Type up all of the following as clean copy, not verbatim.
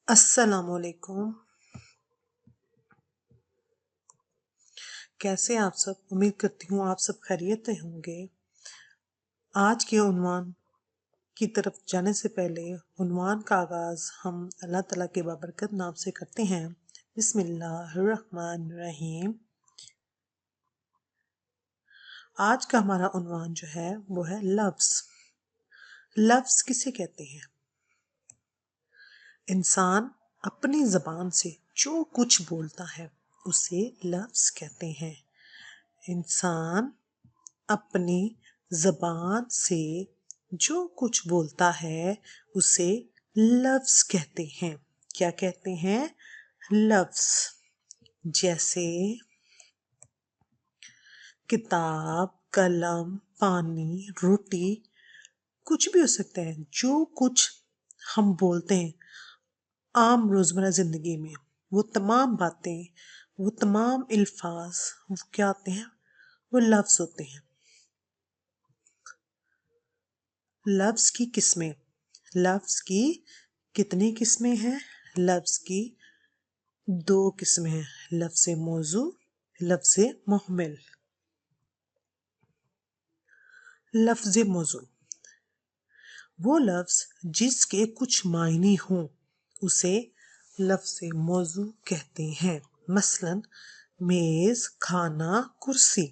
السلام علیکم. کیسے آپ سب؟ امید کرتی ہوں آپ سب خیریت سے ہوں گے. آج کے عنوان کی طرف جانے سے پہلے عنوان کا آغاز ہم اللہ تعالیٰ کے بابرکت نام سے کرتے ہیں. بسم اللہ الرحمن الرحیم. آج کا ہمارا عنوان جو ہے وہ ہے لفظ. لفظ کسے کہتے ہیں؟ انسان اپنی زبان سے جو کچھ بولتا ہے اسے لفظ کہتے ہیں. انسان اپنی زبان سے جو کچھ بولتا ہے اسے لفظ کہتے ہیں. کیا کہتے ہیں؟ لفظ. جیسے کتاب، قلم، پانی، روٹی، کچھ بھی ہو سکتا ہے. جو کچھ ہم بولتے ہیں عام روزمرہ زندگی میں، وہ تمام باتیں، وہ تمام الفاظ وہ کیا ہوتے ہیں؟ وہ لفظ ہوتے ہیں. لفظ کی قسمیں. لفظ کی کتنی قسمیں ہیں؟ لفظ کی 2 قسمیں ہیں. لفظ موضوع، لفظ محمل. لفظ موضوع وہ لفظ جس کے کچھ معنی ہوں اسے لفظ موضوع کہتے ہیں. مثلا میز، کھانا، کرسی.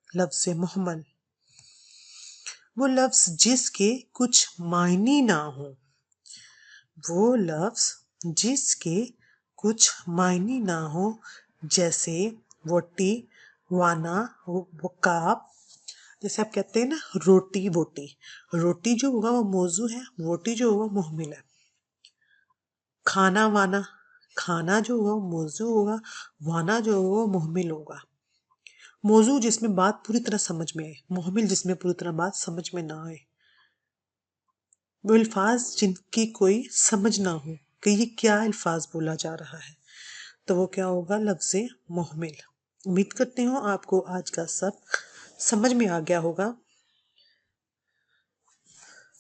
لفظ محمل وہ لفظ جس کے کچھ معنی نہ ہوں. وہ لفظ جس کے کچھ معنی نہ ہو، جیسے وٹی، وانا، وکاب. جیسے آپ کہتے ہیں نا روٹی ووٹی. روٹی جو ہوگا وہ موضوع ہے، ووٹی جو ہوگا محمل ہے. کھانا وانا، کھانا جو ہوگا وہ موضوع ہوگا، وانا جو ہوگا وہ محمل ہوگا. موضوع جس میں بات پوری طرح سمجھ میں آئے، محمل جس میں پوری طرح بات سمجھ میں نہ آئے. وہ الفاظ جن کی کوئی سمجھ نہ ہو کہ یہ کیا الفاظ بولا جا رہا ہے، تو وہ کیا ہوگا؟ لفظ محمل. امید کرتی ہوں آپ کو آج کا سبق سمجھ میں آ گیا ہوگا.